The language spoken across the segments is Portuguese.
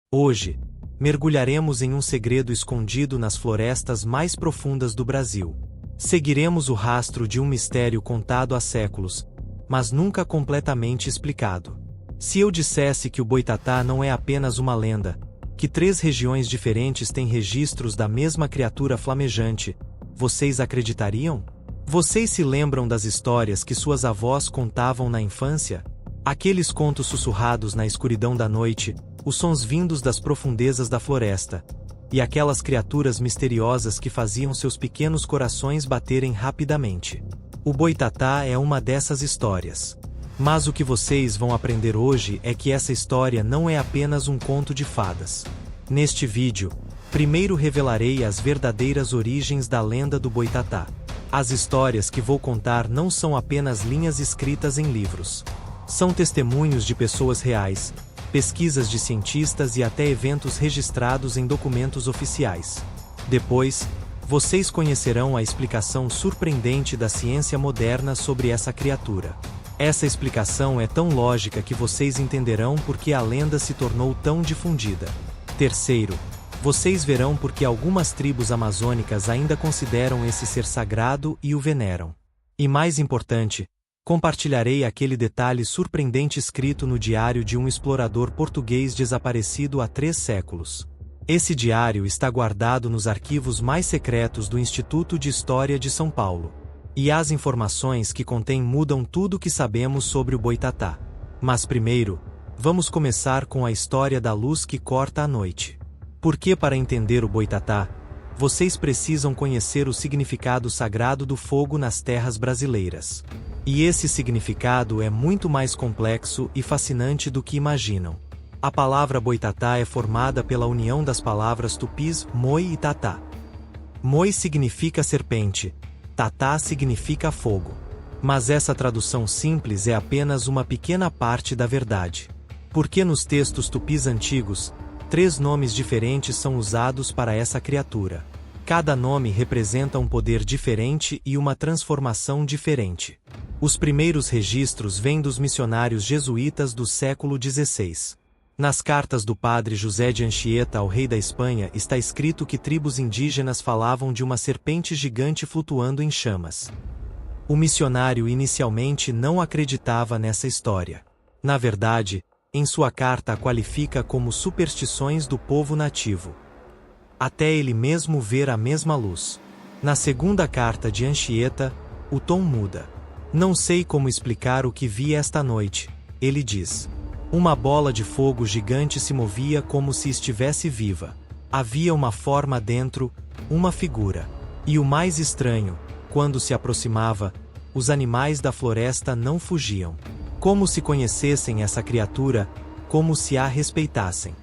Hoje, mergulharemos em um segredo escondido nas florestas mais profundas do Brasil. Seguiremos o rastro de um mistério contado há séculos, mas nunca completamente explicado. Se eu dissesse que o boitatá não é apenas uma lenda, que 3 regiões diferentes têm registros da mesma criatura flamejante, vocês acreditariam? Vocês se lembram das histórias que suas avós contavam na infância? Aqueles contos sussurrados na escuridão da noite, os sons vindos das profundezas da floresta, e aquelas criaturas misteriosas que faziam seus pequenos corações baterem rapidamente. O boitatá é uma dessas histórias. Mas o que vocês vão aprender hoje é que essa história não é apenas um conto de fadas. Neste vídeo, primeiro revelarei as verdadeiras origens da lenda do boitatá. As histórias que vou contar não são apenas linhas escritas em livros. São testemunhos de pessoas reais, pesquisas de cientistas e até eventos registrados em documentos oficiais. Depois, vocês conhecerão a explicação surpreendente da ciência moderna sobre essa criatura. Essa explicação é tão lógica que vocês entenderão por que a lenda se tornou tão difundida. Terceiro, vocês verão por que algumas tribos amazônicas ainda consideram esse ser sagrado e o veneram. E mais importante, compartilharei aquele detalhe surpreendente escrito no diário de um explorador português desaparecido há 3 séculos. Esse diário está guardado nos arquivos mais secretos do Instituto de História de São Paulo. E as informações que contém mudam tudo o que sabemos sobre o boitatá. Mas primeiro, vamos começar com a história da luz que corta a noite. Porque para entender o boitatá, vocês precisam conhecer o significado sagrado do fogo nas terras brasileiras. E esse significado é muito mais complexo e fascinante do que imaginam. A palavra boitatá é formada pela união das palavras tupis moi e tatá. Moi significa serpente, tatá significa fogo. Mas essa tradução simples é apenas uma pequena parte da verdade. Porque nos textos tupis antigos, 3 nomes diferentes são usados para essa criatura. Cada nome representa um poder diferente e uma transformação diferente. Os primeiros registros vêm dos missionários jesuítas do século XVI. Nas cartas do padre José de Anchieta ao rei da Espanha está escrito que tribos indígenas falavam de uma serpente gigante flutuando em chamas. O missionário inicialmente não acreditava nessa história. Na verdade, em sua carta a qualifica como superstições do povo nativo. Até ele mesmo ver a mesma luz. Na segunda carta de Anchieta, o tom muda. Não sei como explicar o que vi esta noite, ele diz. Uma bola de fogo gigante se movia como se estivesse viva. Havia uma forma dentro, uma figura. E o mais estranho, quando se aproximava, os animais da floresta não fugiam. Como se conhecessem essa criatura, como se a respeitassem.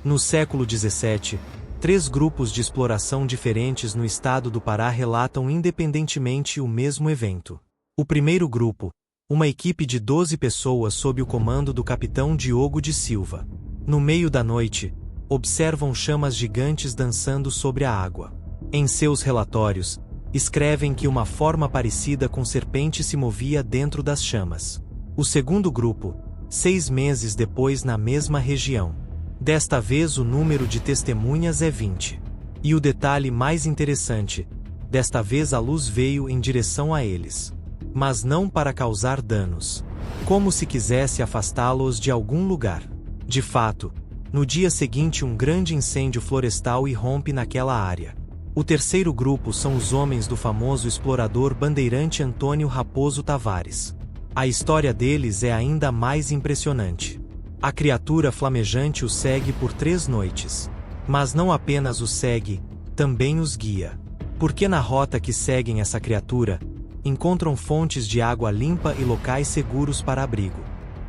No século XVII, 3 grupos de exploração diferentes no estado do Pará relatam independentemente o mesmo evento. O primeiro grupo, uma equipe de 12 pessoas sob o comando do capitão Diogo de Silva. No meio da noite, observam chamas gigantes dançando sobre a água. Em seus relatórios, escrevem que uma forma parecida com serpente se movia dentro das chamas. O segundo grupo, 6 meses depois na mesma região. Desta vez o número de testemunhas é 20. E o detalhe mais interessante, desta vez a luz veio em direção a eles. Mas não para causar danos. Como se quisesse afastá-los de algum lugar. De fato, no dia seguinte um grande incêndio florestal irrompe naquela área. O terceiro grupo são os homens do famoso explorador bandeirante Antônio Raposo Tavares. A história deles é ainda mais impressionante. A criatura flamejante os segue por 3 noites. Mas não apenas os segue, também os guia. Porque na rota que seguem essa criatura, encontram fontes de água limpa e locais seguros para abrigo.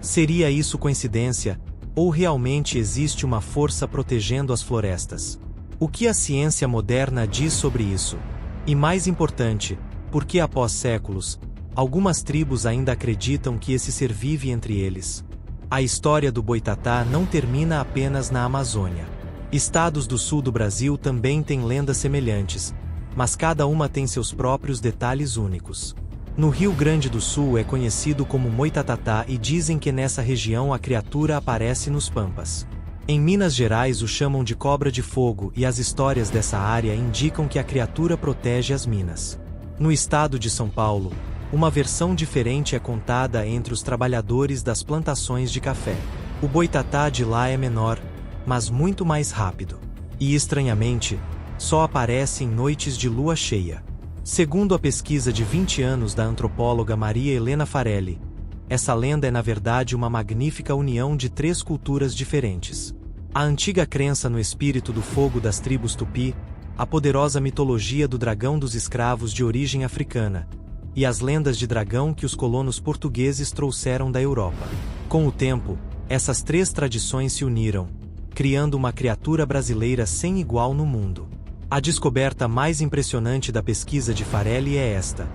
Seria isso coincidência, ou realmente existe uma força protegendo as florestas? O que a ciência moderna diz sobre isso? E mais importante, por que após séculos, algumas tribos ainda acreditam que esse ser vive entre eles? A história do boitatá não termina apenas na Amazônia. Estados do sul do Brasil também têm lendas semelhantes, mas cada uma tem seus próprios detalhes únicos. No Rio Grande do Sul é conhecido como Moitatatá e dizem que nessa região a criatura aparece nos pampas. Em Minas Gerais o chamam de cobra de fogo e as histórias dessa área indicam que a criatura protege as minas. No estado de São Paulo, uma versão diferente é contada entre os trabalhadores das plantações de café. O boitatá de lá é menor, mas muito mais rápido. E estranhamente, só aparece em noites de lua cheia. Segundo a pesquisa de 20 anos da antropóloga Maria Helena Farelli, essa lenda é na verdade uma magnífica união de 3 culturas diferentes. A antiga crença no espírito do fogo das tribos Tupi, a poderosa mitologia do dragão dos escravos de origem africana, e as lendas de dragão que os colonos portugueses trouxeram da Europa. Com o tempo, essas 3 tradições se uniram, criando uma criatura brasileira sem igual no mundo. A descoberta mais impressionante da pesquisa de Farelli é esta: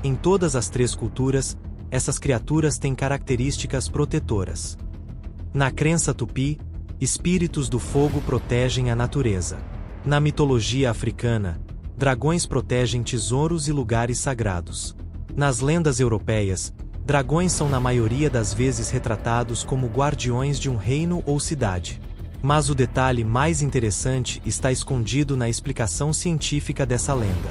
em todas as 3 culturas, essas criaturas têm características protetoras. Na crença tupi, espíritos do fogo protegem a natureza. Na mitologia africana, dragões protegem tesouros e lugares sagrados. Nas lendas europeias, dragões são na maioria das vezes retratados como guardiões de um reino ou cidade. Mas o detalhe mais interessante está escondido na explicação científica dessa lenda.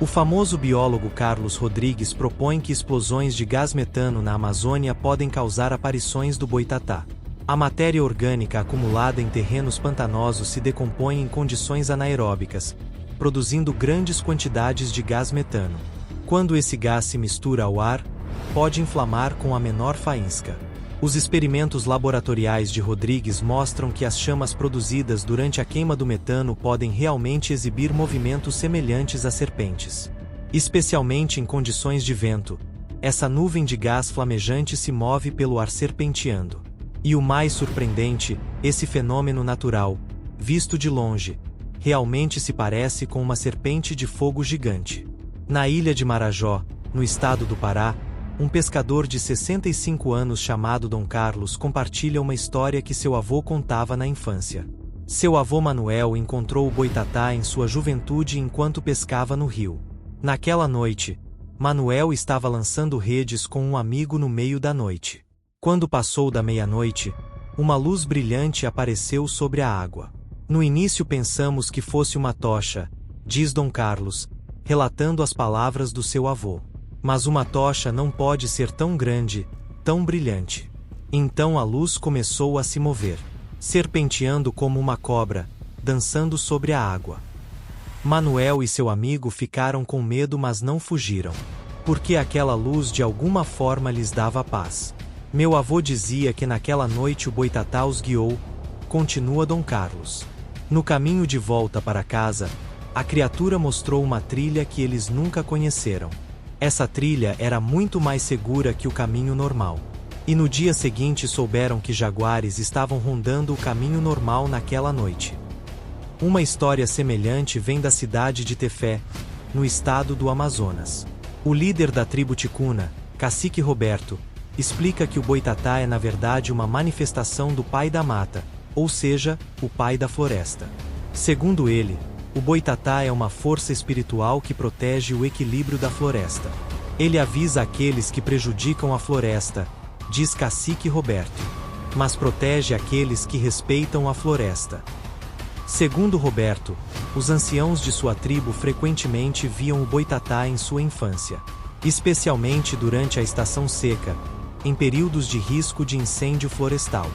O famoso biólogo Carlos Rodrigues propõe que explosões de gás metano na Amazônia podem causar aparições do boitatá. A matéria orgânica acumulada em terrenos pantanosos se decompõe em condições anaeróbicas, produzindo grandes quantidades de gás metano. Quando esse gás se mistura ao ar, pode inflamar com a menor faísca. Os experimentos laboratoriais de Rodrigues mostram que as chamas produzidas durante a queima do metano podem realmente exibir movimentos semelhantes a serpentes. Especialmente em condições de vento, essa nuvem de gás flamejante se move pelo ar serpenteando. E o mais surpreendente, esse fenômeno natural, visto de longe, realmente se parece com uma serpente de fogo gigante. Na ilha de Marajó, no estado do Pará, um pescador de 65 anos chamado Dom Carlos compartilha uma história que seu avô contava na infância. Seu avô Manuel encontrou o boitatá em sua juventude enquanto pescava no rio. Naquela noite, Manuel estava lançando redes com um amigo no meio da noite. Quando passou da meia-noite, uma luz brilhante apareceu sobre a água. No início pensamos que fosse uma tocha, diz Dom Carlos, relatando as palavras do seu avô. Mas uma tocha não pode ser tão grande, tão brilhante. Então a luz começou a se mover, serpenteando como uma cobra, dançando sobre a água. Manuel e seu amigo ficaram com medo, mas não fugiram, porque aquela luz de alguma forma lhes dava paz. Meu avô dizia que naquela noite o boitatá os guiou, continua Dom Carlos. No caminho de volta para casa, a criatura mostrou uma trilha que eles nunca conheceram. Essa trilha era muito mais segura que o caminho normal. E no dia seguinte souberam que jaguares estavam rondando o caminho normal naquela noite. Uma história semelhante vem da cidade de Tefé, no estado do Amazonas. O líder da tribo Ticuna, Cacique Roberto, explica que o boitatá é na verdade uma manifestação do pai da mata, ou seja, o pai da floresta. Segundo ele, o boitatá é uma força espiritual que protege o equilíbrio da floresta. Ele avisa aqueles que prejudicam a floresta, diz Cacique Roberto, mas protege aqueles que respeitam a floresta. Segundo Roberto, os anciãos de sua tribo frequentemente viam o boitatá em sua infância, especialmente durante a estação seca, em períodos de risco de incêndio florestal.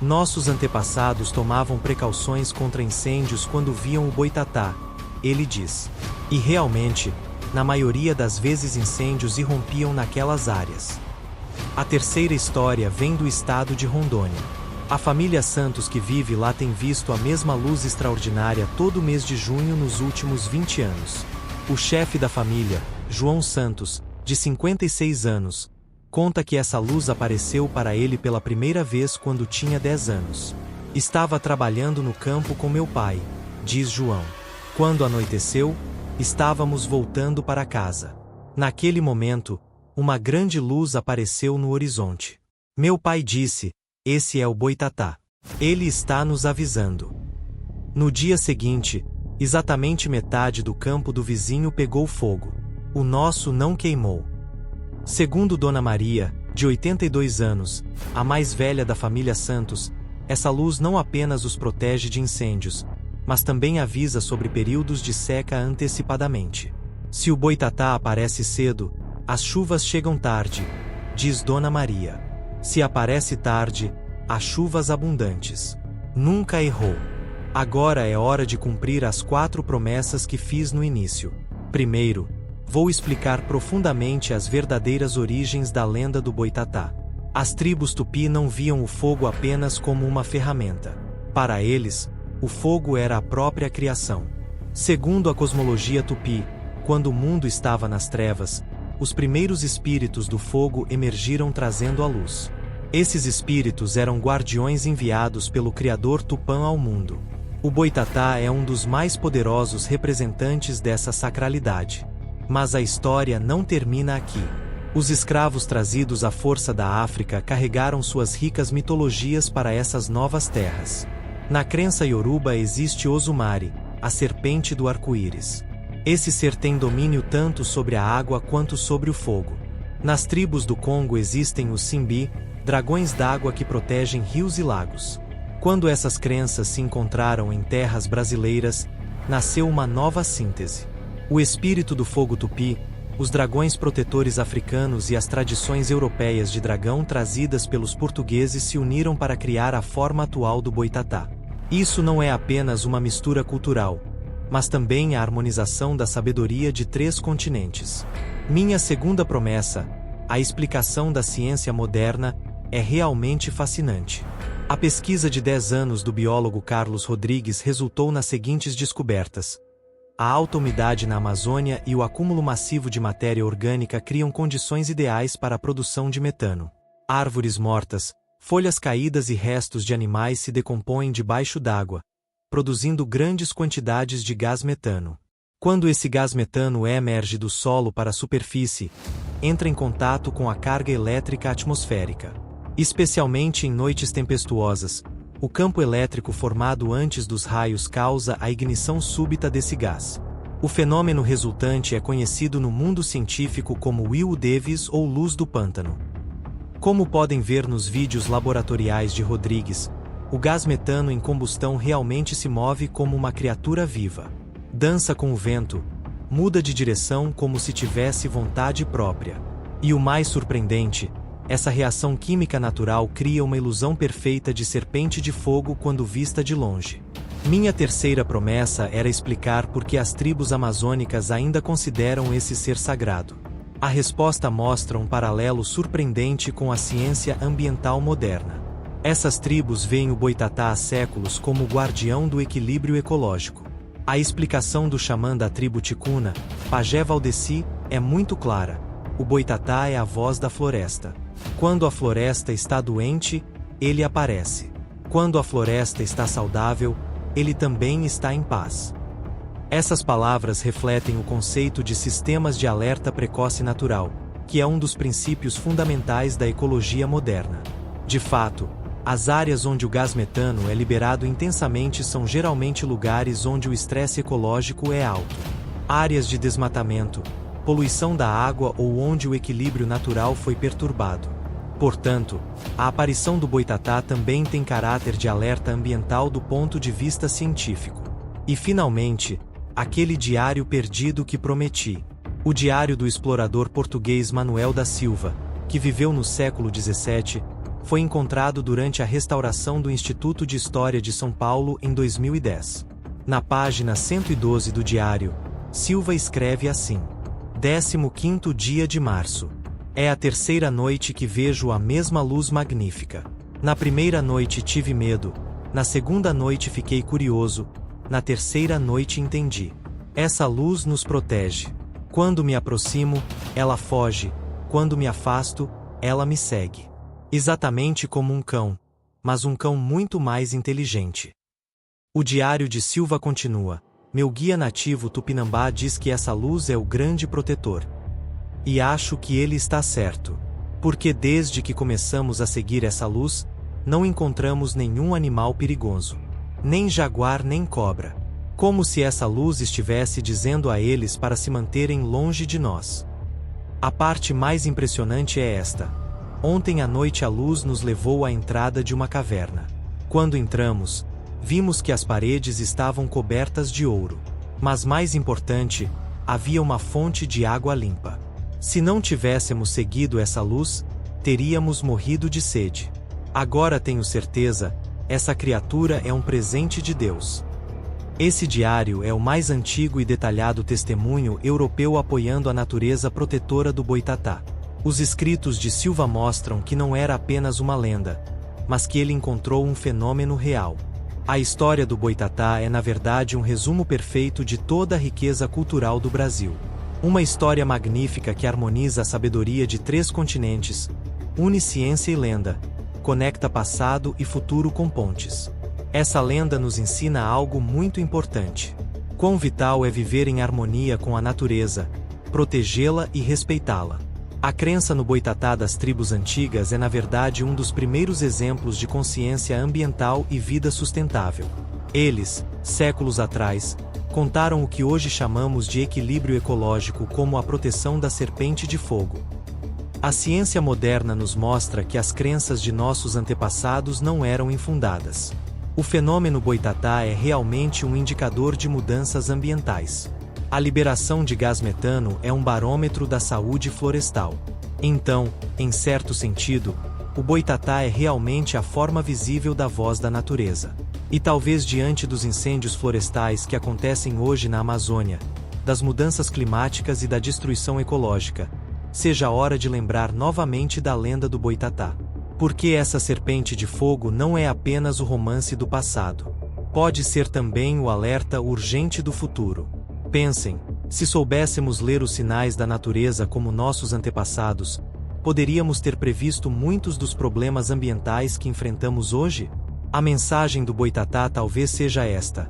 Nossos antepassados tomavam precauções contra incêndios quando viam o boitatá, ele diz. E realmente, na maioria das vezes incêndios irrompiam naquelas áreas. A terceira história vem do estado de Rondônia. A família Santos que vive lá tem visto a mesma luz extraordinária todo mês de junho nos últimos 20 anos. O chefe da família, João Santos, de 56 anos, conta que essa luz apareceu para ele pela primeira vez quando tinha 10 anos. Estava trabalhando no campo com meu pai, diz João. Quando anoiteceu, estávamos voltando para casa. Naquele momento, uma grande luz apareceu no horizonte. Meu pai disse: "Esse é o boitatá. Ele está nos avisando." No dia seguinte, exatamente metade do campo do vizinho pegou fogo. O nosso não queimou. Segundo Dona Maria, de 82 anos, a mais velha da família Santos, Essa luz não apenas os protege de incêndios, mas também avisa sobre períodos de seca antecipadamente. Se o boitatá aparece cedo, as chuvas chegam tarde, diz Dona Maria. Se aparece tarde, há chuvas abundantes. Nunca errou. Agora é hora de cumprir as 4 promessas que fiz no início. Primeiro, vou explicar profundamente as verdadeiras origens da lenda do boitatá. As tribos tupi não viam o fogo apenas como uma ferramenta. Para eles, o fogo era a própria criação. Segundo a cosmologia tupi, quando o mundo estava nas trevas, os primeiros espíritos do fogo emergiram trazendo a luz. Esses espíritos eram guardiões enviados pelo Criador Tupã ao mundo. O boitatá é um dos mais poderosos representantes dessa sacralidade. Mas a história não termina aqui. Os escravos trazidos à força da África carregaram suas ricas mitologias para essas novas terras. Na crença Yoruba existe Ozumare, a serpente do arco-íris. Esse ser tem domínio tanto sobre a água quanto sobre o fogo. Nas tribos do Congo existem os Simbi, dragões d'água que protegem rios e lagos. Quando essas crenças se encontraram em terras brasileiras, nasceu uma nova síntese. O espírito do fogo tupi, os dragões protetores africanos e as tradições europeias de dragão trazidas pelos portugueses se uniram para criar a forma atual do boitatá. Isso não é apenas uma mistura cultural, mas também a harmonização da sabedoria de 3 continentes. Minha segunda promessa, a explicação da ciência moderna, é realmente fascinante. A pesquisa de 10 anos do biólogo Carlos Rodrigues resultou nas seguintes descobertas. A alta umidade na Amazônia e o acúmulo massivo de matéria orgânica criam condições ideais para a produção de metano. Árvores mortas, folhas caídas e restos de animais se decompõem debaixo d'água, produzindo grandes quantidades de gás metano. Quando esse gás metano emerge do solo para a superfície, entra em contato com a carga elétrica atmosférica. Especialmente em noites tempestuosas, o campo elétrico formado antes dos raios causa a ignição súbita desse gás. O fenômeno resultante é conhecido no mundo científico como Will Davis ou luz do pântano. Como podem ver nos vídeos laboratoriais de Rodrigues, o gás metano em combustão realmente se move como uma criatura viva. Dança com o vento, muda de direção como se tivesse vontade própria. E o mais surpreendente, essa reação química natural cria uma ilusão perfeita de serpente de fogo quando vista de longe. Minha terceira promessa era explicar por que as tribos amazônicas ainda consideram esse ser sagrado. A resposta mostra um paralelo surpreendente com a ciência ambiental moderna. Essas tribos veem o boitatá há séculos como o guardião do equilíbrio ecológico. A explicação do xamã da tribo ticuna, Pajé Valdeci, é muito clara. O boitatá é a voz da floresta. Quando a floresta está doente, ele aparece. Quando a floresta está saudável, ele também está em paz. Essas palavras refletem o conceito de sistemas de alerta precoce natural, que é um dos princípios fundamentais da ecologia moderna. De fato, as áreas onde o gás metano é liberado intensamente são geralmente lugares onde o estresse ecológico é alto. Áreas de desmatamento, poluição da água ou onde o equilíbrio natural foi perturbado. Portanto, a aparição do boitatá também tem caráter de alerta ambiental do ponto de vista científico. E finalmente, aquele diário perdido que prometi. O diário do explorador português Manuel da Silva, que viveu no século XVII, foi encontrado durante a restauração do Instituto de História de São Paulo em 2010. Na página 112 do diário, Silva escreve assim: 15º dia de março. É a terceira noite que vejo a mesma luz magnífica. Na primeira noite tive medo, na segunda noite fiquei curioso, na terceira noite entendi. Essa luz nos protege. Quando me aproximo, ela foge, quando me afasto, ela me segue. Exatamente como um cão, mas um cão muito mais inteligente. O diário de Silva continua: meu guia nativo Tupinambá diz que essa luz é o grande protetor. E acho que ele está certo. Porque desde que começamos a seguir essa luz, não encontramos nenhum animal perigoso. Nem jaguar nem cobra. Como se essa luz estivesse dizendo a eles para se manterem longe de nós. A parte mais impressionante é esta. Ontem à noite a luz nos levou à entrada de uma caverna. Quando entramos, vimos que as paredes estavam cobertas de ouro. Mas mais importante, havia uma fonte de água limpa. Se não tivéssemos seguido essa luz, teríamos morrido de sede. Agora tenho certeza, essa criatura é um presente de Deus. Esse diário é o mais antigo e detalhado testemunho europeu apoiando a natureza protetora do boitatá. Os escritos de Silva mostram que não era apenas uma lenda, mas que ele encontrou um fenômeno real. A história do boitatá é na verdade um resumo perfeito de toda a riqueza cultural do Brasil. Uma história magnífica que harmoniza a sabedoria de 3 continentes, une ciência e lenda, conecta passado e futuro com pontes. Essa lenda nos ensina algo muito importante. Quão vital é viver em harmonia com a natureza, protegê-la e respeitá-la. A crença no boitatá das tribos antigas é na verdade um dos primeiros exemplos de consciência ambiental e vida sustentável. Eles, séculos atrás, contaram o que hoje chamamos de equilíbrio ecológico como a proteção da serpente de fogo. A ciência moderna nos mostra que as crenças de nossos antepassados não eram infundadas. O fenômeno boitatá é realmente um indicador de mudanças ambientais. A liberação de gás metano é um barômetro da saúde florestal. Então, em certo sentido, o boitatá é realmente a forma visível da voz da natureza. E talvez diante dos incêndios florestais que acontecem hoje na Amazônia, das mudanças climáticas e da destruição ecológica, seja a hora de lembrar novamente da lenda do boitatá. Porque essa serpente de fogo não é apenas o romance do passado. Pode ser também o alerta urgente do futuro. Pensem, se soubéssemos ler os sinais da natureza como nossos antepassados, poderíamos ter previsto muitos dos problemas ambientais que enfrentamos hoje? A mensagem do boitatá talvez seja esta: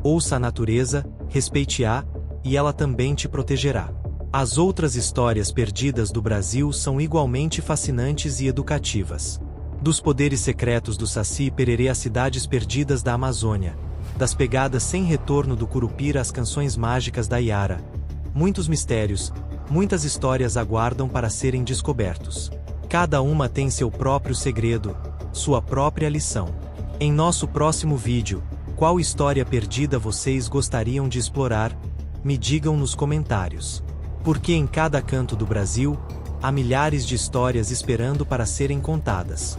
ouça a natureza, respeite-a, e ela também te protegerá. As outras histórias perdidas do Brasil são igualmente fascinantes e educativas. Dos poderes secretos do Saci Pererê às cidades perdidas da Amazônia, das pegadas sem retorno do Curupira às canções mágicas da Iara. Muitos mistérios, muitas histórias aguardam para serem descobertos. Cada uma tem seu próprio segredo, sua própria lição. Em nosso próximo vídeo, qual história perdida vocês gostariam de explorar? Me digam nos comentários. Porque em cada canto do Brasil, há milhares de histórias esperando para serem contadas.